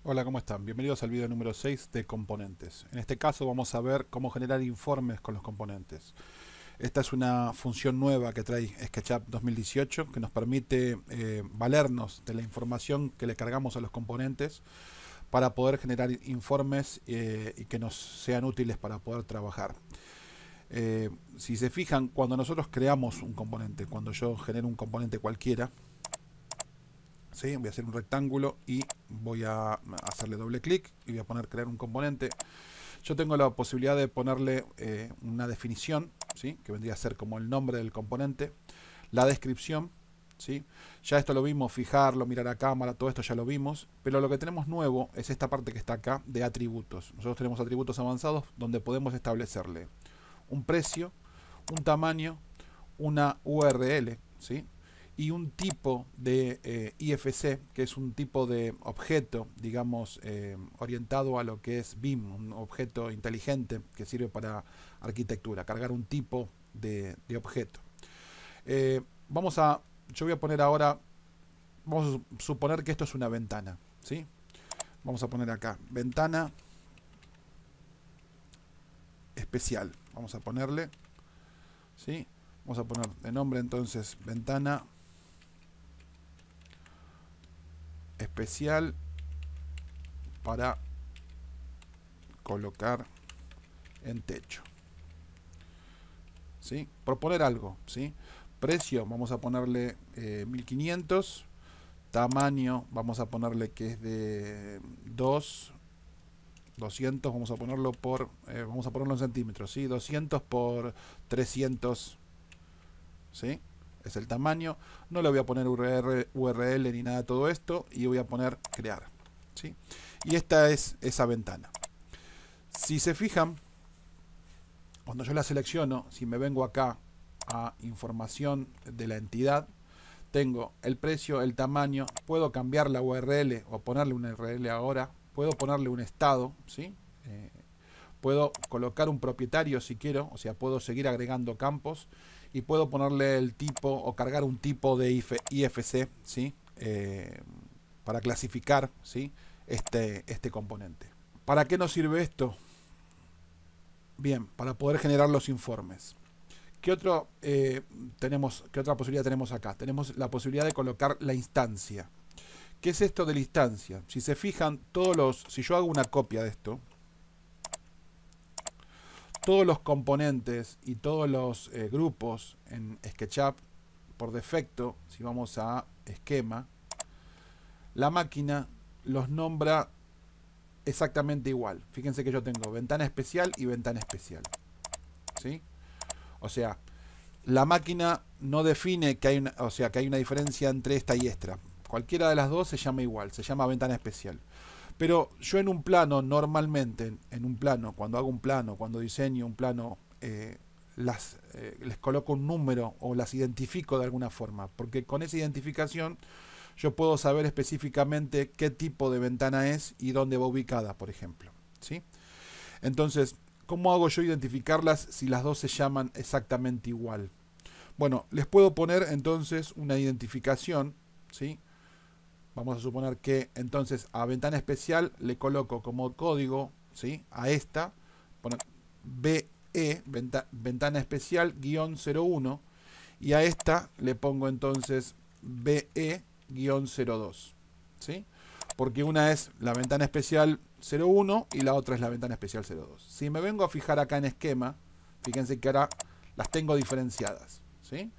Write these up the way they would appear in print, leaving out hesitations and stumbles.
Hola, ¿cómo están? Bienvenidos al video número 6 de componentes. En este caso vamos a ver cómo generar informes con los componentes. Esta es una función nueva que trae SketchUp 2018 que nos permite valernos de la información que le cargamos a los componentes para poder generar informes y que nos sean útiles para poder trabajar. Si se fijan, cuando nosotros creamos un componente, cuando yo genero un componente cualquiera, ¿sí? Voy a hacer un rectángulo y voy a hacerle doble clic y voy a poner crear un componente. Yo tengo la posibilidad de ponerle una definición, ¿sí? Que vendría a ser como el nombre del componente, la descripción, ¿sí? Ya esto lo vimos, fijarlo, mirar a cámara, todo esto ya lo vimos, pero lo que tenemos nuevo es esta parte que está acá de atributos. Nosotros tenemos atributos avanzados donde podemos establecerle un precio, un tamaño, una URL, ¿sí? Y un tipo de IFC, que es un tipo de objeto, digamos, orientado a lo que es BIM, un objeto inteligente que sirve para arquitectura, cargar un tipo de objeto. Vamos a, yo voy a poner ahora, vamos a suponer que esto es una ventana, ¿sí? Vamos a poner acá, ventana especial, vamos a ponerle, ¿sí? Vamos a poner de nombre entonces ventana especial para colocar en techo, ¿sí? Proponer algo, ¿sí? Precio, vamos a ponerle 1500. Tamaño, vamos a ponerle que es de 200, vamos a ponerlo por, vamos a ponerlo en centímetros, ¿sí? 200 por 300, ¿sí? Es el tamaño. No le voy a poner URL ni nada de todo esto y voy a poner crear, ¿sí? Y esta es esa ventana. Si se fijan, cuando yo la selecciono, si me vengo acá a información de la entidad, tengo el precio, el tamaño, puedo cambiar la URL o ponerle una URL ahora, puedo ponerle un estado, ¿sí? Puedo colocar un propietario si quiero, o sea, puedo seguir agregando campos y puedo ponerle el tipo o cargar un tipo de IFC, ¿sí? Para clasificar, ¿sí? este componente. ¿Para qué nos sirve esto? Bien, para poder generar los informes. ¿Qué otra posibilidad tenemos acá? Tenemos la posibilidad de colocar la instancia. ¿Qué es esto de la instancia? Si se fijan, si yo hago una copia de esto, todos los componentes y todos los grupos en SketchUp, por defecto, si vamos a esquema, la máquina los nombra exactamente igual. Fíjense que yo tengo ventana especial y ventana especial, ¿sí? O sea, la máquina no define que hay una, o sea, que hay una diferencia entre esta y esta. Cualquiera de las dos se llama igual, se llama ventana especial. Pero yo en un plano, normalmente, en un plano, cuando hago un plano, cuando diseño un plano, les coloco un número o las identifico de alguna forma. Porque con esa identificación yo puedo saber específicamente qué tipo de ventana es y dónde va ubicada, por ejemplo, ¿sí? Entonces, ¿cómo hago yo identificarlas si las dos se llaman exactamente igual? Bueno, les puedo poner entonces una identificación, ¿sí? Vamos a suponer que entonces a ventana especial le coloco como código, ¿sí? A esta, poner BE, ventana especial guión 01, y a esta le pongo entonces BE-02, ¿sí? Porque una es la ventana especial 01 y la otra es la ventana especial 02. Si me vengo a fijar acá en esquema, fíjense que ahora las tengo diferenciadas, ¿sí?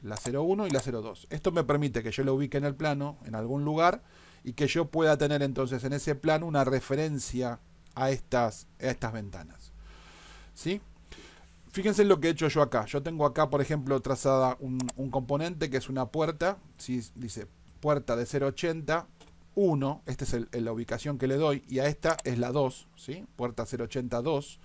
La 01 y la 02. Esto me permite que yo lo ubique en el plano, en algún lugar, y que yo pueda tener entonces en ese plano una referencia a estas ventanas, ¿sí? Fíjense en lo que he hecho yo acá. Yo tengo acá, por ejemplo, trazada un componente que es una puerta. ¿Sí? Dice puerta de 080, 1. Esta es la ubicación que le doy. Y a esta es la 2. ¿Sí? Puerta 080, 2.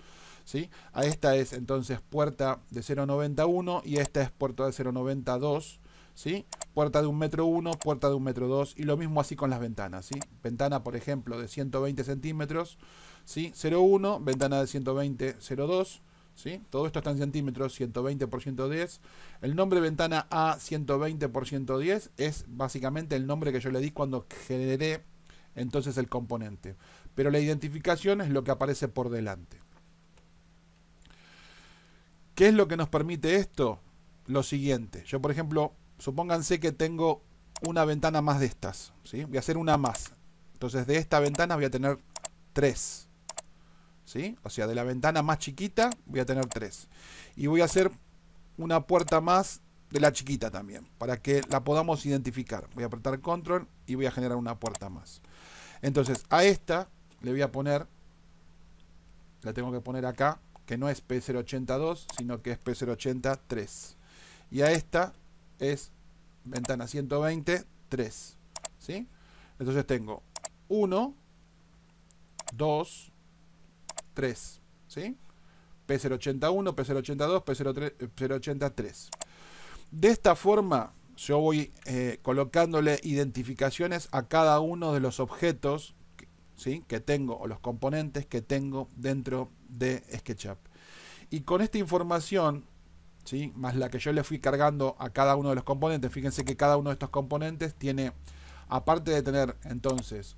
¿Sí? A esta es entonces puerta de 091 y esta es puerta de 090, 2. ¿Sí? Puerta de 1,1 m, puerta de 1,2 m. Y lo mismo así con las ventanas. ¿Sí? Ventana, por ejemplo, de 120 centímetros. ¿Sí? 0,1, ventana de 120, 0,2. ¿Sí? Todo esto está en centímetros, 120 por 110. El nombre ventana A 120 por 110 es básicamente el nombre que yo le di cuando generé entonces el componente. Pero la identificación es lo que aparece por delante. ¿Qué es lo que nos permite esto? Lo siguiente. Yo, por ejemplo, supónganse que tengo una ventana más de estas, ¿sí? Voy a hacer una más. Entonces de esta ventana voy a tener 3. ¿Sí? O sea, de la ventana más chiquita voy a tener 3. Y voy a hacer una puerta más de la chiquita también, para que la podamos identificar. Voy a apretar control y voy a generar una puerta más. Entonces a esta le voy a poner, la tengo que poner acá, que no es P082, sino que es P083. Y a esta es ventana 120, 3. ¿Sí? Entonces tengo 1, 2, 3. ¿Sí? P081, P082, P083. De esta forma yo voy colocándole identificaciones a cada uno de los objetos, ¿sí?, que tengo, o los componentes que tengo dentro de SketchUp. Y con esta información, ¿sí?, más la que yo le fui cargando a cada uno de los componentes, fíjense que cada uno de estos componentes tiene, aparte de tener entonces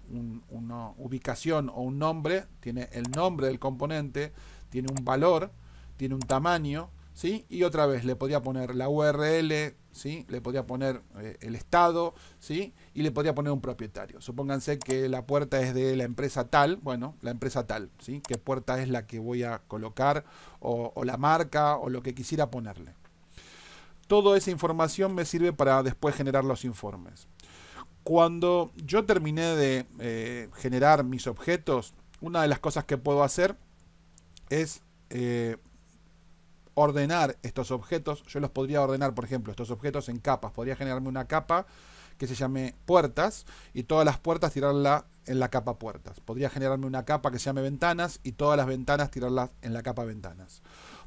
una ubicación o un nombre, tiene el nombre del componente, tiene un valor, tiene un tamaño, ¿sí? Y otra vez le podría poner la URL, ¿sí? Le podría poner el estado, ¿sí? Y le podría poner un propietario. Supónganse que la puerta es de la empresa tal, bueno, la empresa tal, ¿sí? ¿Qué puerta es la que voy a colocar? O la marca, o lo que quisiera ponerle. Toda esa información me sirve para después generar los informes. Cuando yo terminé de generar mis objetos, una de las cosas que puedo hacer es ordenar estos objetos. Yo los podría ordenar, por ejemplo, estos objetos en capas. Podría generarme una capa que se llame puertas y todas las puertas tirarla en la capa puertas. Podría generarme una capa que se llame ventanas y todas las ventanas tirarlas en la capa ventanas.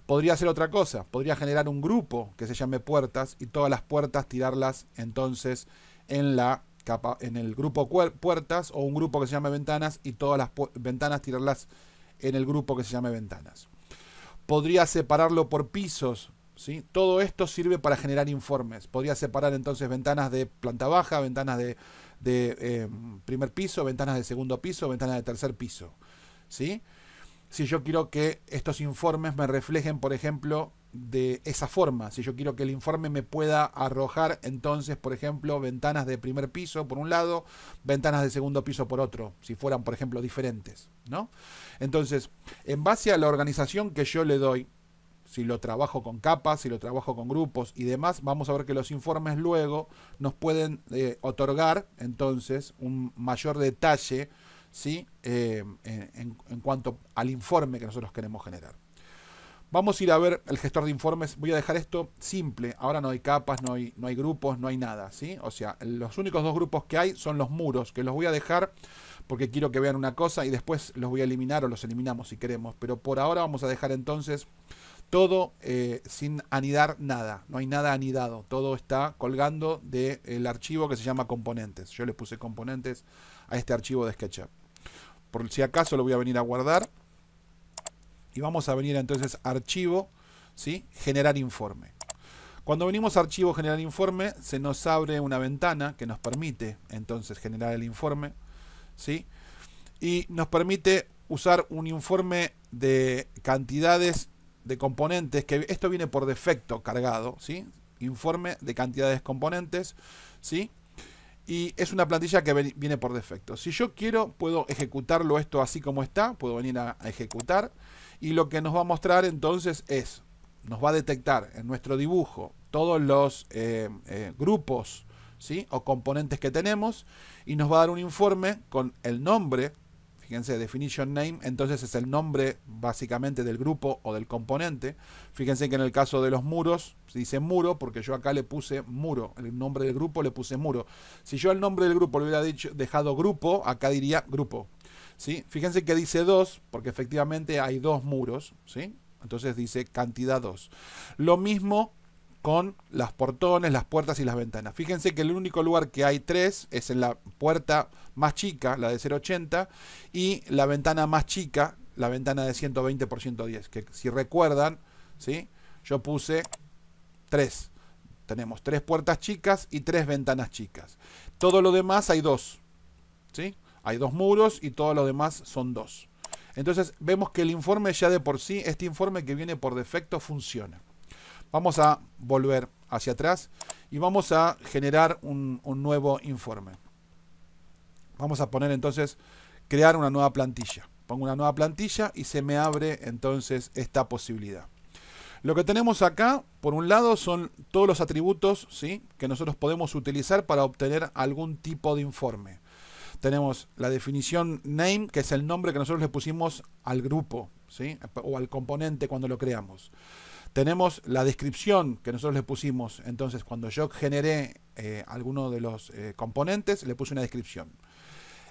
Podría hacer otra cosa. Podría generar un grupo que se llame puertas y todas las puertas tirarlas entonces en la capa, en el grupo puertas, o un grupo que se llame ventanas y todas las ventanas tirarlas en el grupo que se llame ventanas. Podría separarlo por pisos, ¿sí? Todo esto sirve para generar informes. Podría separar entonces ventanas de planta baja, ventanas de primer piso, ventanas de segundo piso, ventanas de tercer piso, ¿sí? Si yo quiero que estos informes me reflejen, por ejemplo, de esa forma, si yo quiero que el informe me pueda arrojar entonces, por ejemplo, ventanas de primer piso por un lado, ventanas de segundo piso por otro, si fueran, por ejemplo, diferentes, ¿no? Entonces, en base a la organización que yo le doy, si lo trabajo con capas, si lo trabajo con grupos y demás, vamos a ver que los informes luego nos pueden otorgar entonces un mayor detalle, ¿sí?, en cuanto al informe que nosotros queremos generar. Vamos a ir a ver el gestor de informes. Voy a dejar esto simple. Ahora no hay capas, no hay grupos, no hay nada, ¿sí? O sea, los únicos dos grupos que hay son los muros, que los voy a dejar porque quiero que vean una cosa y después los voy a eliminar, o los eliminamos si queremos. Pero por ahora vamos a dejar entonces todo sin anidar nada. No hay nada anidado. Todo está colgando del archivo que se llama componentes. Yo le puse componentes a este archivo de SketchUp. Por si acaso lo voy a venir a guardar. Y vamos a venir entonces a archivo, ¿sí?, generar informe. Cuando venimos a archivo generar informe, se nos abre una ventana que nos permite entonces generar el informe, ¿sí? Y nos permite usar un informe de cantidades de componentes, que esto viene por defecto cargado, ¿sí? Informe de cantidades de componentes, ¿sí? Y es una plantilla que viene por defecto. Si yo quiero, puedo ejecutarlo esto así como está, puedo venir a ejecutar. Y lo que nos va a mostrar entonces es, nos va a detectar en nuestro dibujo todos los grupos, ¿sí?, o componentes que tenemos, y nos va a dar un informe con el nombre. Fíjense, definition name, entonces es el nombre básicamente del grupo o del componente. Fíjense que en el caso de los muros se dice muro porque yo acá le puse muro, el nombre del grupo le puse muro. Si yo el nombre del grupo le hubiera dejado grupo, acá diría grupo, ¿sí? Fíjense que dice 2 porque efectivamente hay 2 muros, ¿sí? Entonces dice cantidad 2. Lo mismo con las portones, las puertas y las ventanas. Fíjense que el único lugar que hay 3 es en la puerta más chica, la de 0.80, y la ventana más chica, la ventana de 120 por 110, que si recuerdan, ¿sí?, yo puse 3. Tenemos 3 puertas chicas y 3 ventanas chicas. Todo lo demás hay 2, ¿sí? Hay 2 muros y todos los demás son 2. Entonces vemos que el informe ya de por sí, este informe que viene por defecto, funciona. Vamos a volver hacia atrás y vamos a generar un nuevo informe. Vamos a poner entonces, crear una nueva plantilla. Pongo una nueva plantilla y se me abre entonces esta posibilidad. Lo que tenemos acá, por un lado, son todos los atributos, ¿sí?, que nosotros podemos utilizar para obtener algún tipo de informe. Tenemos la definición name, que es el nombre que nosotros le pusimos al grupo, ¿sí?, o al componente cuando lo creamos. Tenemos la descripción que nosotros le pusimos. Entonces, cuando yo generé alguno de los componentes, le puse una descripción.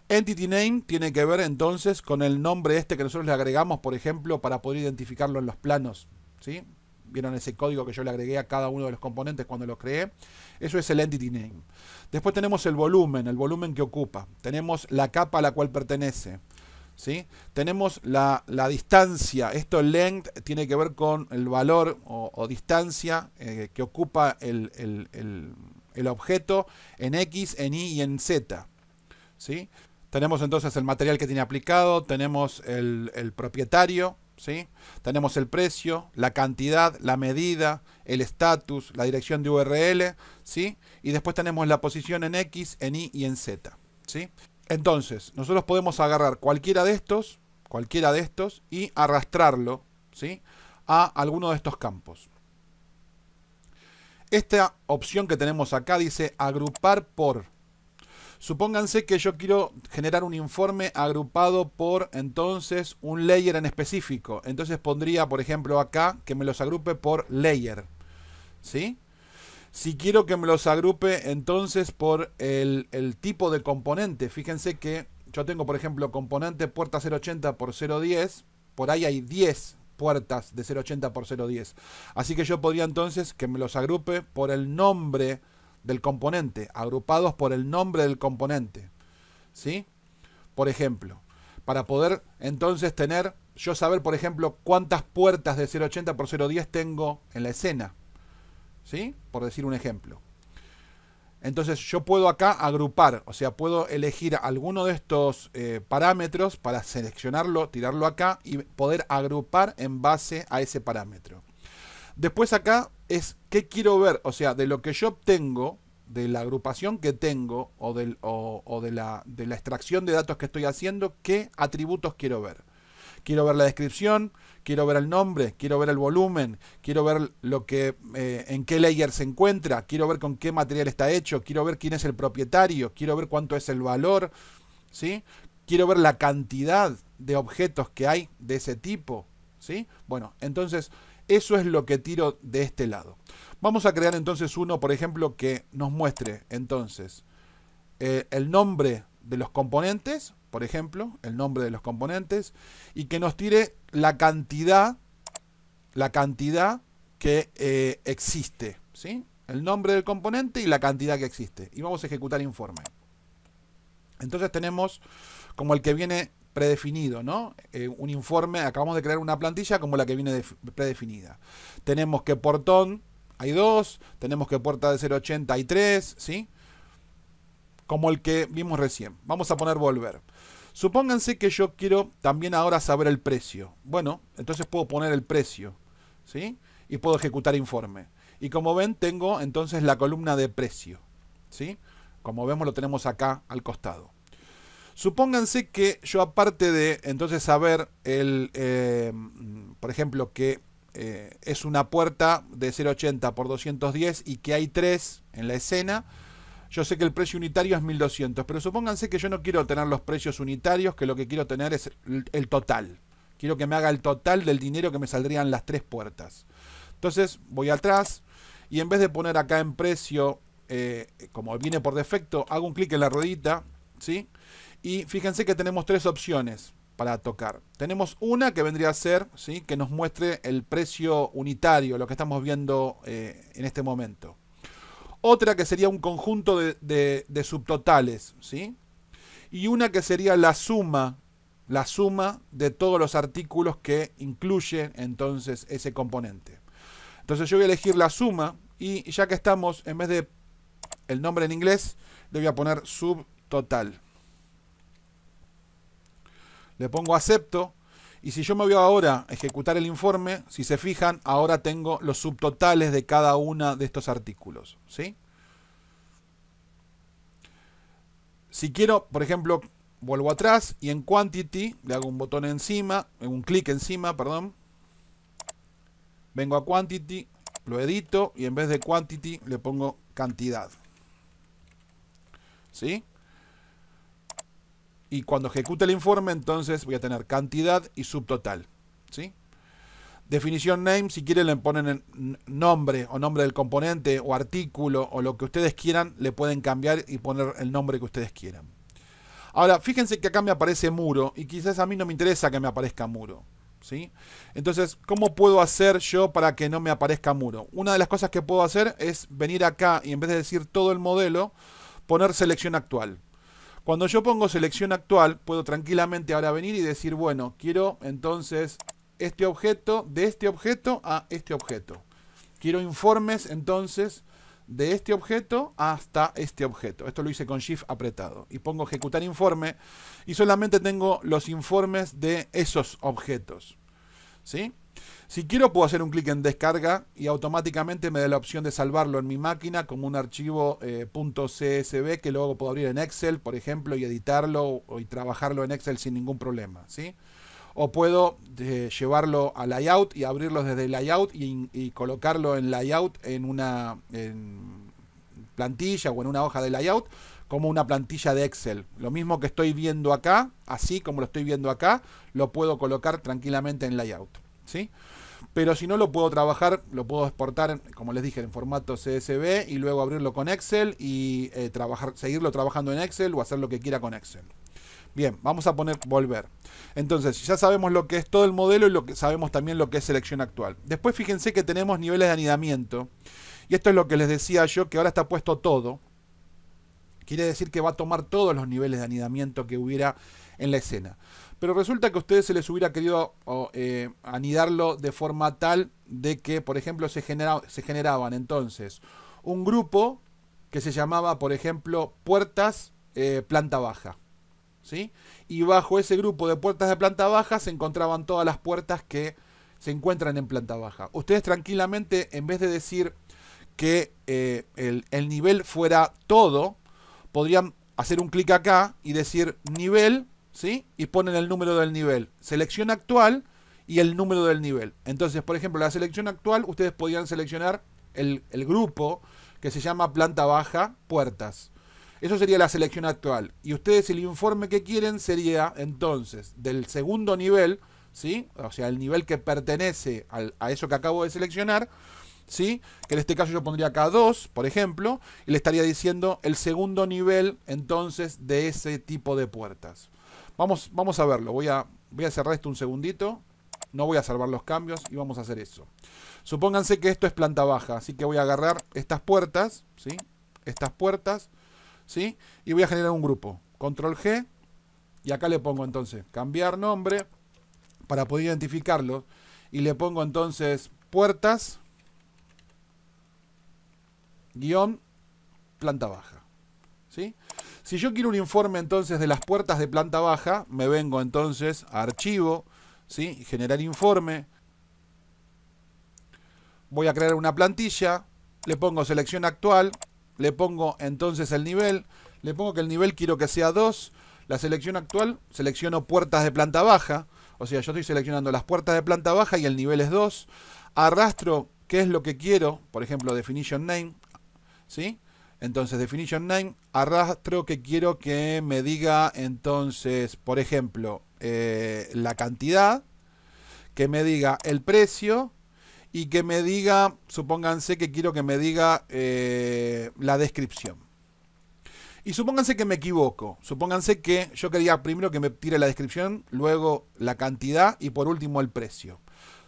Entity name tiene que ver entonces con el nombre este que nosotros le agregamos, por ejemplo, para poder identificarlo en los planos, ¿sí? ¿Vieron ese código que yo le agregué a cada uno de los componentes cuando los creé? Eso es el entity name. Después tenemos el volumen que ocupa. Tenemos la capa a la cual pertenece, ¿sí? Tenemos la distancia. Esto, length, tiene que ver con el valor o distancia que ocupa el objeto en X, en Y y en Z, ¿sí? Tenemos entonces el material que tiene aplicado, tenemos el propietario, ¿sí? Tenemos el precio, la cantidad, la medida, el estatus, la dirección de URL, ¿sí? Y después tenemos la posición en X, en Y y en Z, ¿sí? Entonces, nosotros podemos agarrar cualquiera de estos y arrastrarlo, ¿sí?, a alguno de estos campos. Esta opción que tenemos acá dice agrupar por. Supónganse que yo quiero generar un informe agrupado por, entonces, un layer en específico. Entonces pondría, por ejemplo, acá que me los agrupe por layer, ¿sí? Si quiero que me los agrupe entonces por el tipo de componente, fíjense que yo tengo, por ejemplo, componente puerta 080 por 010, por ahí hay 10 puertas de 080 por 010. Así que yo podría entonces que me los agrupe por el nombre del componente, agrupados por el nombre del componente, ¿sí? Por ejemplo, para poder entonces yo saber, por ejemplo, cuántas puertas de 080 por 010 tengo en la escena, ¿sí? Por decir un ejemplo. Entonces yo puedo acá agrupar, o sea, puedo elegir alguno de estos parámetros para seleccionarlo, tirarlo acá y poder agrupar en base a ese parámetro. Después acá es qué quiero ver, o sea, de lo que yo obtengo, de la agrupación que tengo o de la extracción de datos que estoy haciendo, qué atributos quiero ver. Quiero ver la descripción, quiero ver el nombre, quiero ver el volumen, quiero ver en qué layer se encuentra, quiero ver con qué material está hecho, quiero ver quién es el propietario, quiero ver cuánto es el valor, ¿sí? Quiero ver la cantidad de objetos que hay de ese tipo, ¿sí? Bueno, entonces eso es lo que tiro de este lado. Vamos a crear entonces uno, por ejemplo, que nos muestre entonces el nombre de los componentes, por ejemplo, el nombre de los componentes, y que nos tire la cantidad que existe, ¿sí? El nombre del componente y la cantidad que existe. Y vamos a ejecutar informe. Entonces tenemos como el que viene predefinido, ¿no? Un informe, acabamos de crear una plantilla como la que viene predefinida. Tenemos que portón hay 2, tenemos que puerta de 080 hay 3, ¿sí? Como el que vimos recién. Vamos a poner volver. Supónganse que yo quiero también ahora saber el precio. Bueno, entonces puedo poner el precio, ¿sí? Y puedo ejecutar informe. Y como ven, tengo entonces la columna de precio, ¿sí? Como vemos, lo tenemos acá al costado. Supónganse que yo, aparte de entonces saber por ejemplo, que es una puerta de 080 por 210 y que hay 3 en la escena, yo sé que el precio unitario es 1200, pero supónganse que yo no quiero tener los precios unitarios, que lo que quiero tener es el total. Quiero que me haga el total del dinero que me saldrían las 3 puertas. Entonces voy atrás y en vez de poner acá en precio, como viene por defecto, hago un clic en la ruedita, ¿sí? Y fíjense que tenemos 3 opciones para tocar. Tenemos una que vendría a ser, ¿sí?, que nos muestre el precio unitario, lo que estamos viendo en este momento. Otra que sería un conjunto de subtotales, ¿sí? Y una que sería la suma de todos los artículos que incluye entonces ese componente. Entonces yo voy a elegir la suma y ya que estamos, en vez de el nombre en inglés, le voy a poner subtotal. le pongo acepto. Y si yo me voy ahora a ejecutar el informe, si se fijan, ahora tengo los subtotales de cada uno de estos artículos, ¿sí? Si quiero, por ejemplo, vuelvo atrás y en Quantity le hago un botón encima, un clic encima, perdón. Vengo a Quantity, lo edito y en vez de Quantity le pongo cantidad. ¿Sí? Y cuando ejecute el informe, entonces voy a tener cantidad y subtotal. ¿Sí? Definición name, si quieren le ponen nombre o nombre del componente o artículo o lo que ustedes quieran, le pueden cambiar y poner el nombre que ustedes quieran. Ahora, fíjense que acá me aparece muro y quizás a mí no me interesa que me aparezca muro. ¿Sí? Entonces, ¿cómo puedo hacer yo para que no me aparezca muro? Una de las cosas que puedo hacer es venir acá y en vez de decir todo el modelo, poner selección actual. Cuando yo pongo selección actual, puedo tranquilamente ahora venir y decir, bueno, quiero entonces este objeto, de este objeto a este objeto. Quiero informes entonces de este objeto hasta este objeto. Esto lo hice con Shift apretado. Y pongo ejecutar informe y solamente tengo los informes de esos objetos. ¿Sí? Si quiero puedo hacer un clic en descarga y automáticamente me da la opción de salvarlo en mi máquina como un archivo .csv que luego puedo abrir en Excel, por ejemplo, y editarlo y trabajarlo en Excel sin ningún problema. ¿Sí? O puedo llevarlo a layout y abrirlo desde layout y colocarlo en layout en una plantilla o en una hoja de layout como una plantilla de Excel. Lo mismo que estoy viendo acá, así como lo estoy viendo acá, lo puedo colocar tranquilamente en layout. ¿Sí? Pero si no lo puedo trabajar, lo puedo exportar, como les dije, en formato CSV y luego abrirlo con Excel y seguirlo trabajando en Excel o hacer lo que quiera con Excel. Bien, vamos a poner volver. Entonces, ya sabemos lo que es todo el modelo y sabemos también lo que es selección actual. Después fíjense que tenemos niveles de anidamiento. Y esto es lo que les decía yo, que ahora está puesto todo. Quiere decir que va a tomar todos los niveles de anidamiento que hubiera en la escena. Pero resulta que a ustedes se les hubiera querido anidarlo de forma tal de que, por ejemplo, se generaban entonces un grupo que se llamaba, por ejemplo, puertas planta baja. ¿Sí? Y bajo ese grupo de puertas de planta baja se encontraban todas las puertas que se encuentran en planta baja. Ustedes tranquilamente, en vez de decir que el nivel fuera todo, podrían hacer un clic acá y decir nivel, ¿sí? Y ponen el número del nivel. Selección actual y el número del nivel. Entonces, por ejemplo, la selección actual, ustedes podrían seleccionar el grupo que se llama planta baja puertas. Eso sería la selección actual. Y ustedes el informe que quieren sería entonces del segundo nivel, ¿sí? O sea, el nivel que pertenece a eso que acabo de seleccionar, ¿sí? Que en este caso yo pondría acá 2, por ejemplo, y le estaría diciendo el segundo nivel entonces de ese tipo de puertas. Vamos a verlo. Voy a cerrar esto un segundito. No voy a salvar los cambios y vamos a hacer eso. Supónganse que esto es planta baja, así que voy a agarrar estas puertas, ¿sí? Estas puertas, ¿sí? Y voy a generar un grupo. Control G. Y acá le pongo entonces cambiar nombre para poder identificarlo. Y le pongo entonces puertas guión planta baja. ¿Sí? Si yo quiero un informe entonces de las puertas de planta baja, me vengo entonces a archivo, ¿sí? Generar informe. Voy a crear una plantilla. Le pongo selección actual. Le pongo entonces el nivel. Le pongo que el nivel quiero que sea 2. La selección actual, selecciono puertas de planta baja. O sea, yo estoy seleccionando las puertas de planta baja y el nivel es 2. Arrastro qué es lo que quiero. Por ejemplo, definition name. ¿Sí? Entonces, definition name. Arrastro que quiero que me diga entonces, por ejemplo, la cantidad. Que me diga el precio. Y que me diga, supónganse que quiero que me diga la descripción. Y supónganse que me equivoco. Supónganse que yo quería primero que me tire la descripción, luego la cantidad y por último el precio.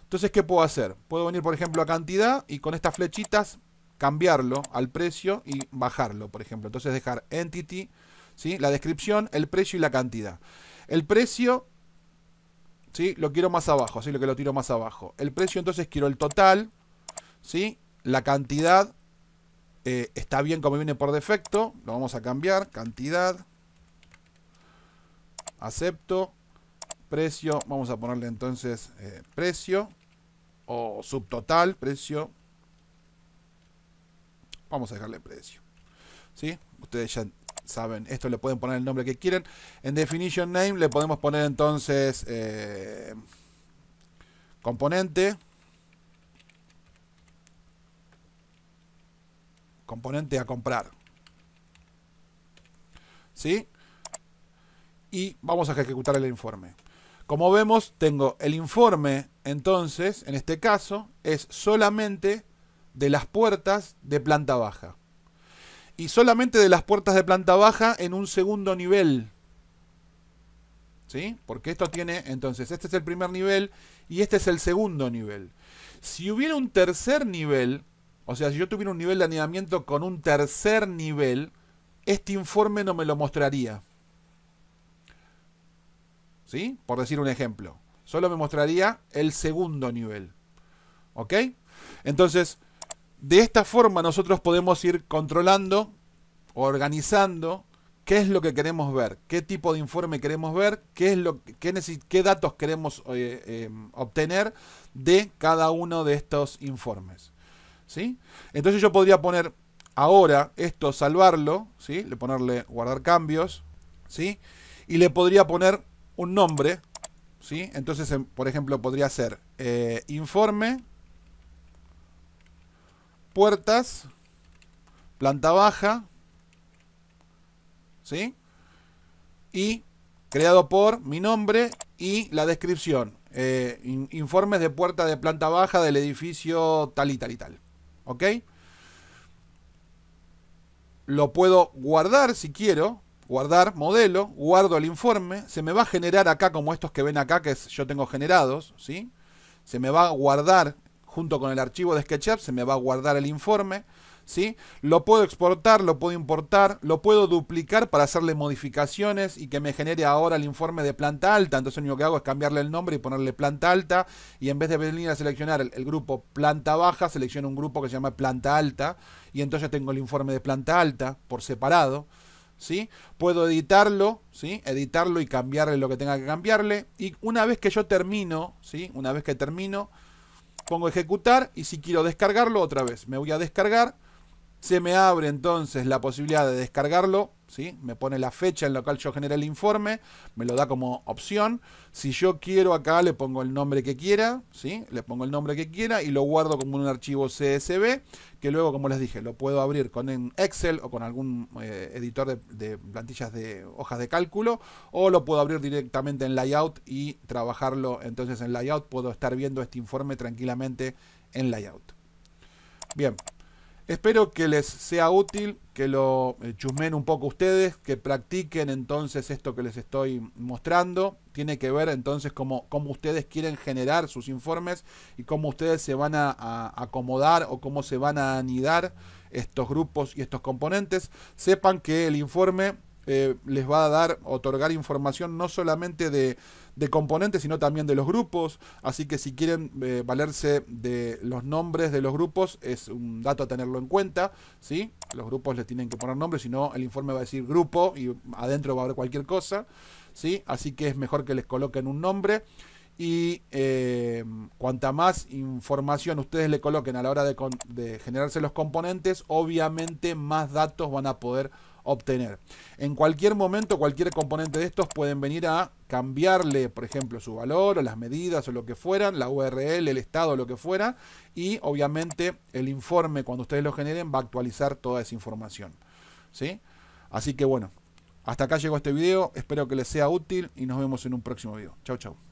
Entonces, ¿qué puedo hacer? Puedo venir, por ejemplo, a cantidad y con estas flechitas cambiarlo al precio y bajarlo, por ejemplo. Entonces, dejar entity, ¿sí? La descripción, el precio y la cantidad. El precio, ¿sí? Lo quiero más abajo, así lo que lo tiro más abajo. El precio, entonces, quiero el total, ¿sí? La cantidad está bien como viene por defecto. Lo vamos a cambiar. Cantidad. Acepto. precio, vamos a ponerle entonces precio o subtotal, precio. Vamos a dejarle precio. ¿Sí? Ustedes ya saben, esto le pueden poner el nombre que quieren. En definition name le podemos poner entonces componente. Componente a comprar. ¿Sí? Y vamos a ejecutar el informe. Como vemos, tengo el informe, entonces, en este caso, es solamente de las puertas de planta baja. Y solamente de las puertas de planta baja en un segundo nivel. ¿Sí? Porque esto tiene, entonces, este es el primer nivel y este es el segundo nivel. Si hubiera un tercer nivel, o sea, si yo tuviera un nivel de anidamiento con un tercer nivel, este informe no me lo mostraría. ¿Sí? Por decir un ejemplo. Solo me mostraría el segundo nivel. ¿Ok? Entonces, de esta forma nosotros podemos ir controlando, organizando qué es lo que queremos ver, qué tipo de informe queremos ver, qué datos queremos obtener de cada uno de estos informes. ¿Sí? Entonces yo podría poner ahora esto, salvarlo, ¿sí? Le ponerle guardar cambios, ¿sí? Y le podría poner un nombre, ¿sí? Entonces, por ejemplo, podría ser informe, puertas, planta baja, ¿sí? Y creado por mi nombre y la descripción. Informes de puerta de planta baja del edificio tal y tal y tal. ¿Ok? Lo puedo guardar si quiero. Guardar modelo, guardo el informe, se me va a generar acá como estos que ven acá que yo tengo generados, ¿sí? Se me va a guardar junto con el archivo de SketchUp, se me va a guardar el informe, ¿sí? Lo puedo exportar, lo puedo importar, lo puedo duplicar para hacerle modificaciones y que me genere ahora el informe de planta alta. Entonces lo único que hago es cambiarle el nombre y ponerle planta alta y en vez de venir a seleccionar el grupo planta baja, selecciono un grupo que se llama planta alta y entonces tengo el informe de planta alta por separado. ¿Sí? Puedo editarlo, ¿sí? Editarlo y cambiarle lo que tenga que cambiarle. Y una vez que yo termino, ¿sí? Una vez que termino, pongo ejecutar y si quiero descargarlo otra vez, me voy a descargar. Se me abre entonces la posibilidad de descargarlo, ¿sí? Me pone la fecha en la cual yo generé el informe, me lo da como opción. Si yo quiero acá le pongo el nombre que quiera, ¿sí? Le pongo el nombre que quiera y lo guardo como un archivo CSV, que luego, como les dije, lo puedo abrir con Excel o con algún editor de plantillas de hojas de cálculo, o lo puedo abrir directamente en Layout y trabajarlo entonces en Layout. Puedo estar viendo este informe tranquilamente en Layout. Bien. Espero que les sea útil, que lo chusmen un poco ustedes, que practiquen entonces esto que les estoy mostrando. Tiene que ver entonces cómo ustedes quieren generar sus informes y cómo ustedes se van a acomodar o cómo se van a anidar estos grupos y estos componentes. Sepan que el informe les va a otorgar información no solamente de componentes, sino también de los grupos. Así que si quieren valerse de los nombres de los grupos, es un dato a tenerlo en cuenta, ¿sí? Los grupos les tienen que poner nombres, si no el informe va a decir grupo y adentro va a haber cualquier cosa, ¿sí? Así que es mejor que les coloquen un nombre. Y cuanta más información ustedes le coloquen a la hora de generarse los componentes, obviamente más datos van a poder obtener. En cualquier momento, cualquier componente de estos pueden venir a cambiarle, por ejemplo, su valor o las medidas o lo que fueran, la URL, el estado, lo que fuera, y obviamente el informe, cuando ustedes lo generen, va a actualizar toda esa información, ¿sí? Así que bueno, hasta acá llegó este video, espero que les sea útil y nos vemos en un próximo video. Chau, chau.